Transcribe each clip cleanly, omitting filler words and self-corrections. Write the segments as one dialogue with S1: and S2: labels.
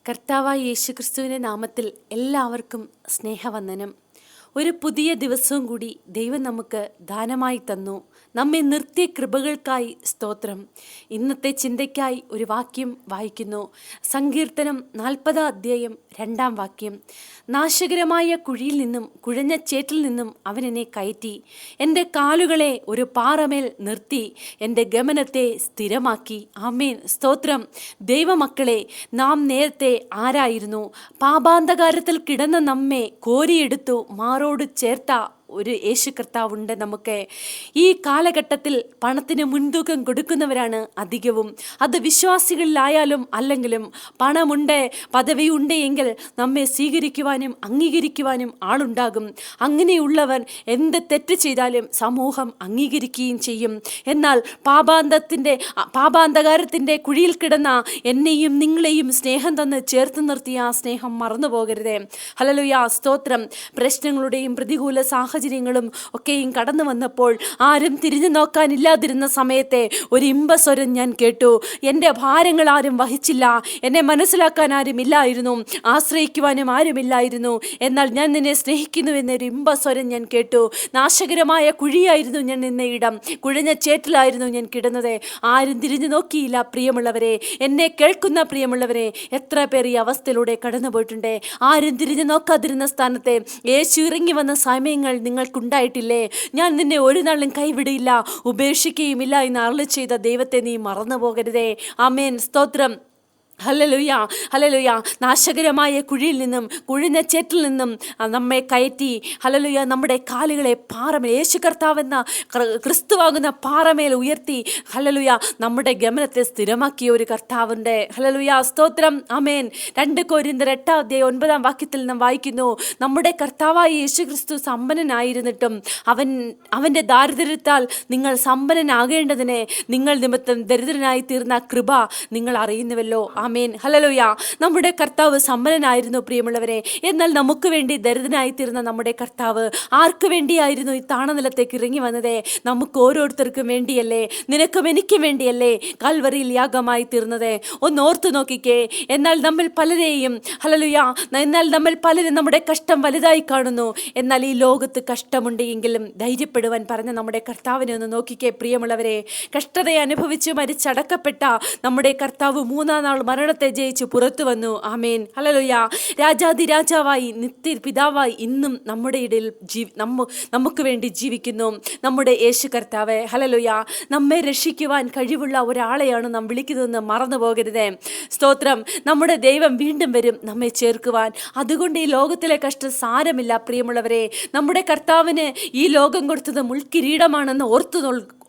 S1: കർത്താവായ യേശുക്രിസ്തുവിൻ്റെ നാമത്തിൽ എല്ലാവർക്കും സ്നേഹവന്ദനം. ഒരു പുതിയ ദിവസവും കൂടി ദൈവം നമുക്ക് ദാനമായി തന്നു. നമ്മെ നിർത്തിയ കൃപകൾക്കായി സ്തോത്രം. ഇന്നത്തെ ചിന്തയ്ക്കായി ഒരു വാക്യം വായിക്കുന്നു. സങ്കീർത്തനം 40 അധ്യായം 2 വാക്യം. നാശകരമായ കുഴിയിൽ നിന്നും കുഴഞ്ഞ ചേറ്റിൽ നിന്നും അവൻ എന്നെ കയറ്റി, എൻ്റെ കാലുകളെ ഒരു പാറമേൽ നിർത്തി, എൻ്റെ ഗമനത്തെ സ്ഥിരമാക്കി. ആമേൻ, സ്തോത്രം. ദൈവമക്കളെ, നാം നേരത്തെ ആരായിരുന്നു? പാപാന്തകാരത്തിൽ കിടന്ന നമ്മെ കോരിയെടുത്തു മാറോട് ചേർത്ത ഒരു യേശു കർത്താവുണ്ട് നമുക്ക്. ഈ കാലഘട്ടത്തിൽ പണത്തിന് മുൻതൂക്കം കൊടുക്കുന്നവരാണ് അധികവും. അത് വിശ്വാസികളിലായാലും അല്ലെങ്കിലും പണമുണ്ട്, പദവിയുണ്ട് എങ്കിൽ നമ്മെ സ്വീകരിക്കുവാനും അംഗീകരിക്കുവാനും ആളുണ്ടാകും. അങ്ങനെയുള്ളവർ എന്ത് തെറ്റ് ചെയ്താലും സമൂഹം അംഗീകരിക്കുകയും ചെയ്യും. എന്നാൽ പാപാന്തകാരത്തിൻ്റെ കുഴിയിൽ കിടന്ന എന്നെയും നിങ്ങളെയും സ്നേഹം തന്ന് ചേർത്ത് നിർത്തിയ ആ സ്നേഹം മറന്നു പോകരുതേ. ഹല്ലേലൂയ, സ്തോത്രം. പ്രശ്നങ്ങളുടെയും പ്രതികൂല സാഹചര്യങ്ങളും ഒക്കെയും കടന്നു വന്നപ്പോൾ ആരും തിരിഞ്ഞു നോക്കാനില്ലാതിരുന്ന സമയത്തെ ഒരു ഇമ്പസ്വരം ഞാൻ കേട്ടു. എൻ്റെ ഭാരങ്ങൾ ആരും വഹിച്ചില്ല, എന്നെ മനസ്സിലാക്കാൻ ആരും ഇല്ലായിരുന്നു, ആശ്രയിക്കുവാനും ആരുമില്ലായിരുന്നു. എന്നാൽ ഞാൻ നിന്നെ സ്നേഹിക്കുന്നു എന്നൊരു ഇമ്പസ്വരം ഞാൻ കേട്ടു. നാശകരമായ കുഴിയായിരുന്നു ഞാൻ നിന്ന ഇടം, കുഴഞ്ഞ ചേറ്റിലായിരുന്നു ഞാൻ കിടന്നത്. ആരും തിരിഞ്ഞു നോക്കിയില്ല. പ്രിയമുള്ളവരെ, എന്നെ കേൾക്കുന്ന പ്രിയമുള്ളവരെ, എത്ര പേർ ഈ അവസ്ഥയിലൂടെ കടന്നു പോയിട്ടുണ്ട്? ആരും തിരിഞ്ഞു നോക്കാതിരുന്ന സ്ഥാനത്തെ യേശു ഇറങ്ങി വന്ന സമയങ്ങൾ നിങ്ങൾക്കുണ്ടായിട്ടില്ലേ? ഞാൻ നിന്നെ ഒരു നാളും കൈവിടില്ല, ഉപേക്ഷിക്കുകയുമില്ല എന്ന് അരുളി ചെയ്ത ദൈവത്തെ നീ മറന്നു പോകരുതേ. ആമേൻ, സ്തോത്രം. Hallelujah, hallelujah. നാശകരമായ കുഴിയിൽ നിന്നും കുഴിഞ്ഞ ചേറ്റിൽ നിന്നും നമ്മെ കയറ്റി, ഹല്ലേലൂയ, നമ്മുടെ കാലുകളെ പാറമേൽ, യേശു കർത്താവെന്ന ക്രിസ്തുവാകുന്ന പാറമേൽ ഉയർത്തി, ഹല്ലേലൂയ, നമ്മുടെ ഗമനത്തെ സ്ഥിരമാക്കിയ ഒരു കർത്താവുണ്ട്. ഹല്ലേലൂയ, സ്തോത്രം. ആമേൻ. 2 കൊരിന്ത്യർ 8 അധ്യായം 9 വാക്യത്തിൽ നാം വായിക്കുന്നു, നമ്മുടെ കർത്താവായ യേശു ക്രിസ്തു സമ്പന്നനായിരുന്നിട്ടും അവൻ്റെ ദാരിദ്ര്യത്താൽ നിങ്ങൾ സമ്പന്നനാകേണ്ടതിന് നിങ്ങൾ നിമിത്തം ദരിദ്രനായി തീർന്ന കൃപ നിങ്ങൾ അറിയുന്നുവല്ലോ. ആമേൻ, ഹല്ലേലൂയ. നമ്മുടെ കർത്താവ് സമ്പന്നനായിരുന്നു പ്രിയമുള്ളവരെ. എന്നാൽ നമുക്ക് വേണ്ടി ദരിദ്രനായി തീർന്ന നമ്മുടെ കർത്താവ് ആർക്ക് വേണ്ടിയായിരുന്നു ഈ താണനിലത്തേക്ക് ഇറങ്ങി വന്നത്? നമുക്ക് ഓരോരുത്തർക്കും വേണ്ടിയല്ലേ? നിനക്കും എനിക്കും വേണ്ടിയല്ലേ കാൽവറിയിൽ യാഗമായി തീർന്നത്? ഒന്ന് ഓർത്തു നോക്കിക്കേ. എന്നാൽ നമ്മൾ പലരെയും, ഹല്ലേലൂയ, പലരും നമ്മുടെ കഷ്ടം വലുതായി കാണുന്നു. എന്നാൽ ഈ ലോകത്ത് കഷ്ടമുണ്ട് എങ്കിലും ധൈര്യപ്പെടുവാൻ പറഞ്ഞ നമ്മുടെ കർത്താവിനെ ഒന്ന് നോക്കിക്കേ പ്രിയമുള്ളവരെ. കഷ്ടതയെ അനുഭവിച്ച് മരിച്ചടക്കപ്പെട്ട നമ്മുടെ കർത്താവ് 3-ാം നാൾ മരണത്തെ ജയിച്ച് പുറത്തു വന്നു. ആമേൻ, ഹല്ലേലൂയ. രാജാതിരാജാവായി നിത്യ പിതാവായി ഇന്നും നമ്മുടെ ഇടയിൽ നമുക്ക് വേണ്ടി ജീവിക്കുന്നു നമ്മുടെ യേശു കർത്താവ്. ഹല്ലേലൂയ. നമ്മെ രക്ഷിക്കുവാൻ കഴിവുള്ള ഒരാളെയാണ് നാം വിളിക്കുന്നതെന്ന് മറന്നു പോകരുതേ. സ്തോത്രം. നമ്മുടെ ദൈവം വീണ്ടും വരും നമ്മെ ചേർക്കുവാൻ. അതുകൊണ്ട് ഈ ലോകത്തിലെ കഷ്ടം സാരമില്ല പ്രിയമുള്ളവരെ. നമ്മുടെ കർത്താവിന് ഈ ലോകം കൊടുത്തത് മുൾക്കിരീടമാണെന്ന്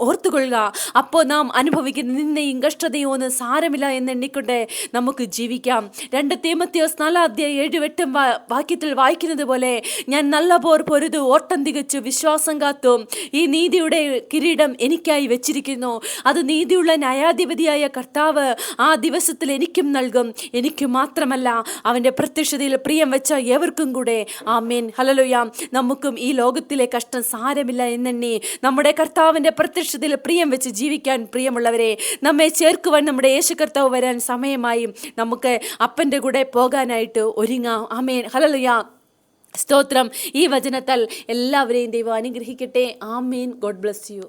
S1: ഓർത്തുകൊള്ളുക. അപ്പോൾ നാം അനുഭവിക്കുന്ന നിന്നയും കഷ്ടതയും ഒന്നും സാരമില്ല എന്നെണ്ണിക്കൊണ്ട് നമുക്ക് ജീവിക്കാം. 2 തീമോഥെയോസ് 4 അധ്യായം 7-8 വാക്യത്തിൽ വായിക്കുന്നത് പോലെ, ഞാൻ നല്ല പോർ പൊരുതു, ഓട്ടം തികച്ചു, വിശ്വാസം കാത്തു. ഈ നീതിയുടെ കിരീടം എനിക്കായി വെച്ചിരിക്കുന്നു. അത് നീതിയുള്ള ന്യായാധിപതിയായ കർത്താവ് ആ ദിവസത്തിൽ എനിക്കും നൽകും. എനിക്ക് മാത്രമല്ല, അവൻ്റെ പ്രത്യക്ഷതയിൽ പ്രിയം വെച്ച എവർക്കും കൂടെ. ആമേൻ, ഹല്ലേലൂയ. നമുക്കും ഈ ലോകത്തിലെ കഷ്ടം സാരമില്ല എന്നെണ്ണി നമ്മുടെ കർത്താവിൻ്റെ പ്രത്യക്ഷതയിൽ പ്രിയം വെച്ച് ജീവിക്കാൻ പ്രിയമുള്ളവരെ, നമ്മെ ചേർക്കുവാൻ നമ്മുടെ യേശു കർത്താവ് വരാൻ സമയമായി. നമുക്ക് അപ്പൻ്റെ കൂടെ പോകാനായിട്ട് ഒരുങ്ങാം. ആമേൻ, ഹല്ലേലൂയ, സ്തോത്രം. ഈ വചനത്താൽ എല്ലാവരെയും ദൈവം അനുഗ്രഹിക്കട്ടെ. ആമേൻ. God bless U.